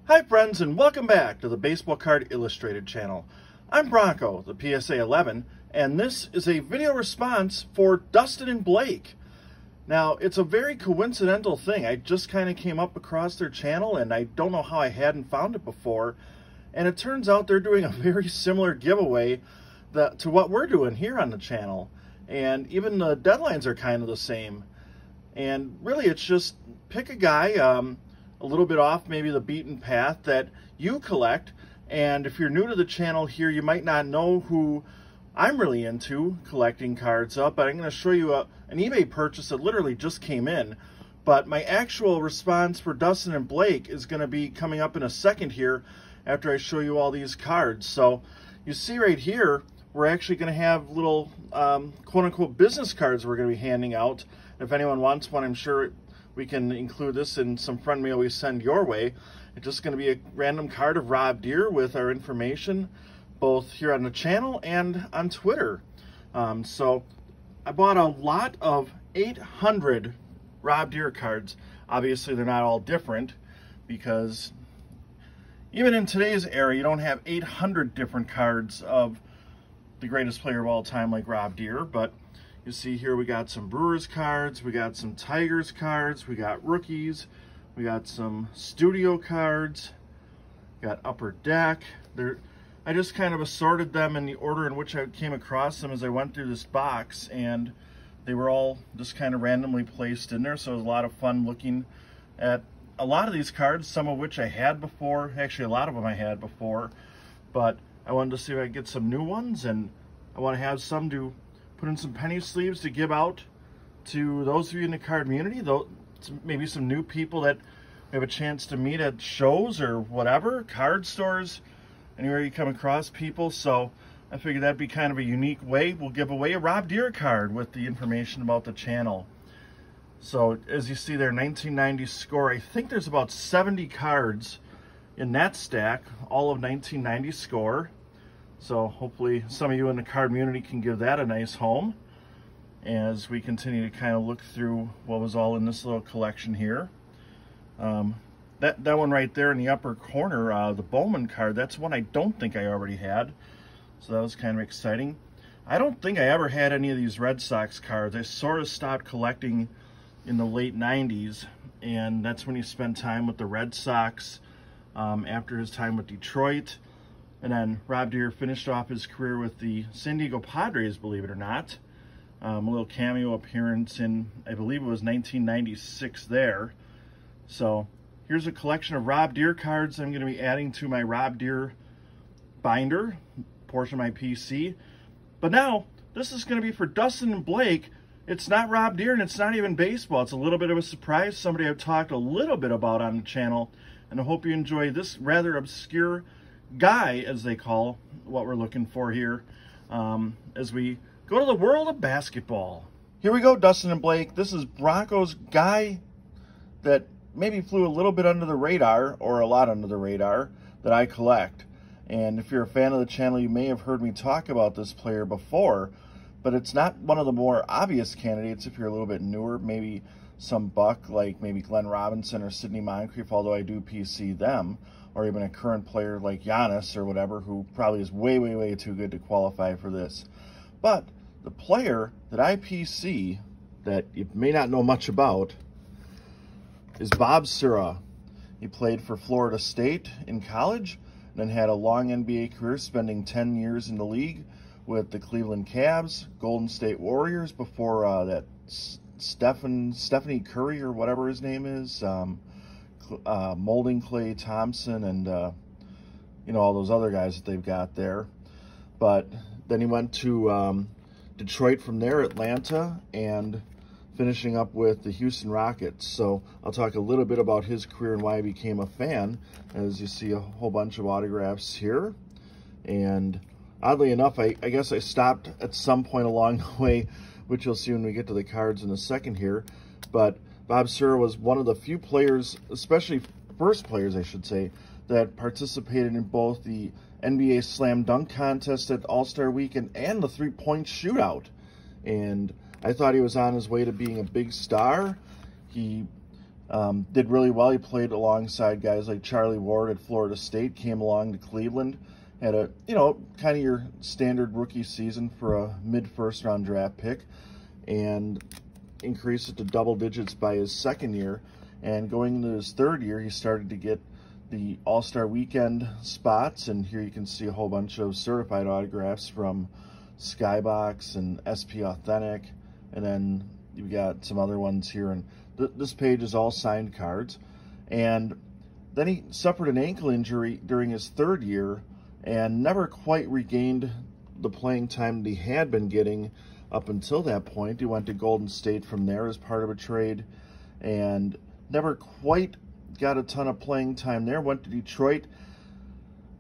Hi friends, and welcome back to the Baseball Card Illustrated channel. I'm Bronko, the PSA 11, and this is a video response for Dustin and Blake. Now, it's a very coincidental thing. I just kind of came up across their channel, and I don't know how I hadn't found it before. And it turns out they're doing a very similar giveaway to what we're doing here on the channel. And even the deadlines are kind of the same. And really, it's just pick a guy a little bit off maybe the beaten path that you collect. And if you're new to the channel here, you might not know who I'm really into collecting cards up, but I'm going to show you an eBay purchase that literally just came in. But my actual response for Dustin and Blake is going to be coming up in a second here after I show you all these cards. So you see right here, we're actually going to have little quote-unquote business cards we're going to be handing out. If anyone wants one, I'm sure we can include this in some friend mail we send your way. It's just going to be a random card of Rob Deer with our information, both here on the channel and on Twitter. So I bought a lot of 800 Rob Deer cards. Obviously, they're not all different because even in today's era, you don't have 800 different cards of the greatest player of all time like Rob Deer, but you see here we got some Brewers cards, we got some Tigers cards, we got rookies, we got some studio cards, got Upper Deck. I just kind of assorted them in the order in which I came across them as I went through this box, and they were all just kind of randomly placed in there, so it was a lot of fun looking at a lot of these cards, some of which I had before. Actually, a lot of them I had before, but I wanted to see if I could get some new ones, and I want to have some to put in some penny sleeves to give out to those of you in the card community, though maybe some new people that we have a chance to meet at shows or whatever, card stores, anywhere you come across people. So I figured that'd be kind of a unique way. We'll give away a Rob Deer card with the information about the channel. So as you see there, 1990 score. I think there's about 70 cards in that stack, all of 1990 score. So hopefully some of you in the card community can give that a nice home as we continue to kind of look through what was all in this little collection here. That one right there in the upper corner, the Bowman card, that's one I don't think I already had. So that was kind of exciting. I don't think I ever had any of these Red Sox cards. I sort of stopped collecting in the late 90s, and that's when he spent time with the Red Sox after his time with Detroit. And then Rob Deer finished off his career with the San Diego Padres, believe it or not. A little cameo appearance in, I believe it was 1996 there. So here's a collection of Rob Deer cards I'm going to be adding to my Rob Deer binder, portion of my PC. But now, this is going to be for Dustin and Blake. It's not Rob Deer, and it's not even baseball. It's a little bit of a surprise, somebody I've talked a little bit about on the channel. And I hope you enjoy this rather obscure guy, as they call what we're looking for here, as we go to the world of basketball. Here we go, Dustin and Blake. This is Bronco's guy that maybe flew a little bit under the radar, or a lot under the radar, that I collect. And if you're a fan of the channel, you may have heard me talk about this player before, but it's not one of the more obvious candidates if you're a little bit newer, maybe some buck like maybe Glenn Robinson or Sidney Moncrief, although I do PC them, or even a current player like Giannis or whatever, who probably is way, way, way too good to qualify for this. But the player that I PC that you may not know much about is Bob Sura. He played for Florida State in college, and then had a long NBA career, spending 10 years in the league with the Cleveland Cavs, Golden State Warriors, before that Stephanie Curry or whatever his name is, Molding Clay Thompson, and you know, all those other guys that they've got there. But then he went to Detroit from there, Atlanta, and finishing up with the Houston Rockets. So I'll talk a little bit about his career and why I became a fan, as you see a whole bunch of autographs here. And oddly enough, I guess I stopped at some point along the way, which you'll see when we get to the cards in a second here. But Bob Sura was one of the few players, especially first players, I should say, that participated in both the NBA Slam Dunk Contest at All-Star Weekend and the three-point shootout. And I thought he was on his way to being a big star. He Did really well. He played alongside guys like Charlie Ward at Florida State, came along to Cleveland, had a, kind of your standard rookie season for a mid-first round draft pick, and increased it to double digits by his second year. And going into his third year, he started to get the All-Star Weekend spots, and here you can see a whole bunch of certified autographs from Skybox and SP Authentic, and then you've got some other ones here, and this page is all signed cards. And then he suffered an ankle injury during his third year and never quite regained the playing time that he had been getting up until that point. He went to Golden State from there as part of a trade and never quite got a ton of playing time there. Went to Detroit,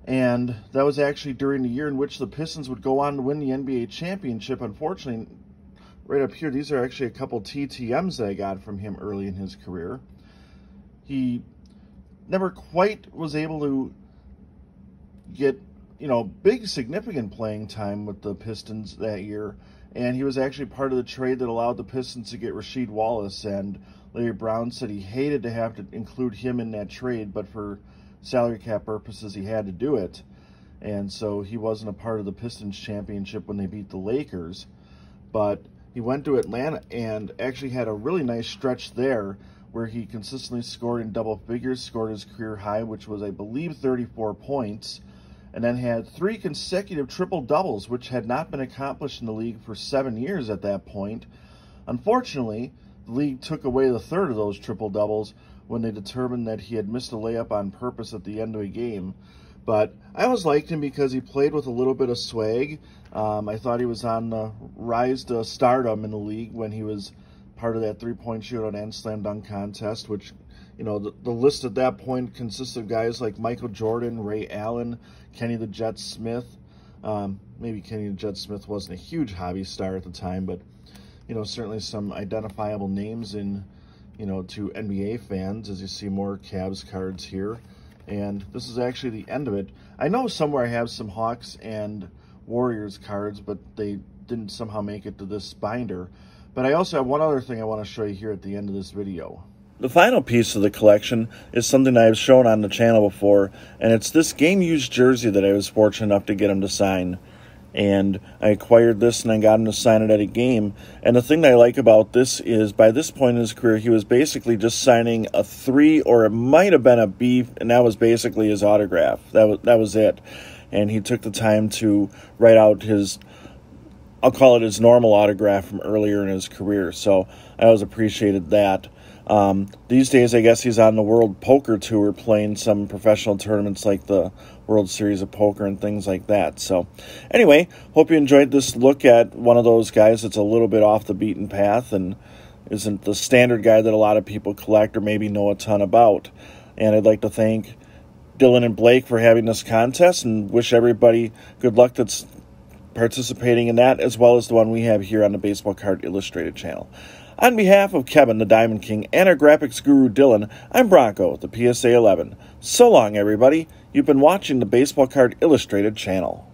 and that was actually during the year in which the Pistons would go on to win the NBA championship. Unfortunately, right up here, these are actually a couple TTMs that I got from him early in his career. He never quite was able to get, big significant playing time with the Pistons that year, and he was actually part of the trade that allowed the Pistons to get Rasheed Wallace, and Larry Brown said he hated to have to include him in that trade, but for salary cap purposes he had to do it, and so he wasn't a part of the Pistons championship when they beat the Lakers. But he went to Atlanta and actually had a really nice stretch there where he consistently scored in double figures, scored his career high, which was, I believe, 34 points, and then had 3 consecutive triple-doubles, which had not been accomplished in the league for 7 years at that point. Unfortunately, the league took away the third of those triple-doubles when they determined that he had missed a layup on purpose at the end of a game. But I always liked him because he played with a little bit of swag. I thought he was on the rise to stardom in the league when he was part of that three-point shootout and slam dunk contest, which, the list at that point consists of guys like Michael Jordan, Ray Allen, Kenny the Jet Smith. Maybe Kenny the Jet Smith wasn't a huge hobby star at the time, but, certainly some identifiable names in, to NBA fans, as you see more Cavs cards here. And this is actually the end of it. I know somewhere I have some Hawks and Warriors cards, but they didn't somehow make it to this binder. But I also have one other thing I want to show you here at the end of this video. The final piece of the collection is something I've shown on the channel before, and it's this game-used jersey that I was fortunate enough to get him to sign. And I acquired this and I got him to sign it at a game. And the thing that I like about this is by this point in his career, he was basically just signing a 3, or it might have been a B, and that was basically his autograph. That was it. And he took the time to write out his, I'll call it his normal autograph from earlier in his career. So I always appreciated that. These days, I guess he's on the World Poker Tour playing some professional tournaments like the World Series of Poker and things like that. So anyway, hope you enjoyed this look at one of those guys that's a little bit off the beaten path and isn't the standard guy that a lot of people collect or maybe know a ton about. And I'd like to thank Dylan and Blake for having this contest and wish everybody good luck that's participating in that, as well as the one we have here on the Baseball Card Illustrated channel. On behalf of Kevin, the Diamond King, and our graphics guru, Dylan, I'm Bronco, the PSA 11. So long, everybody. You've been watching the Baseball Card Illustrated channel.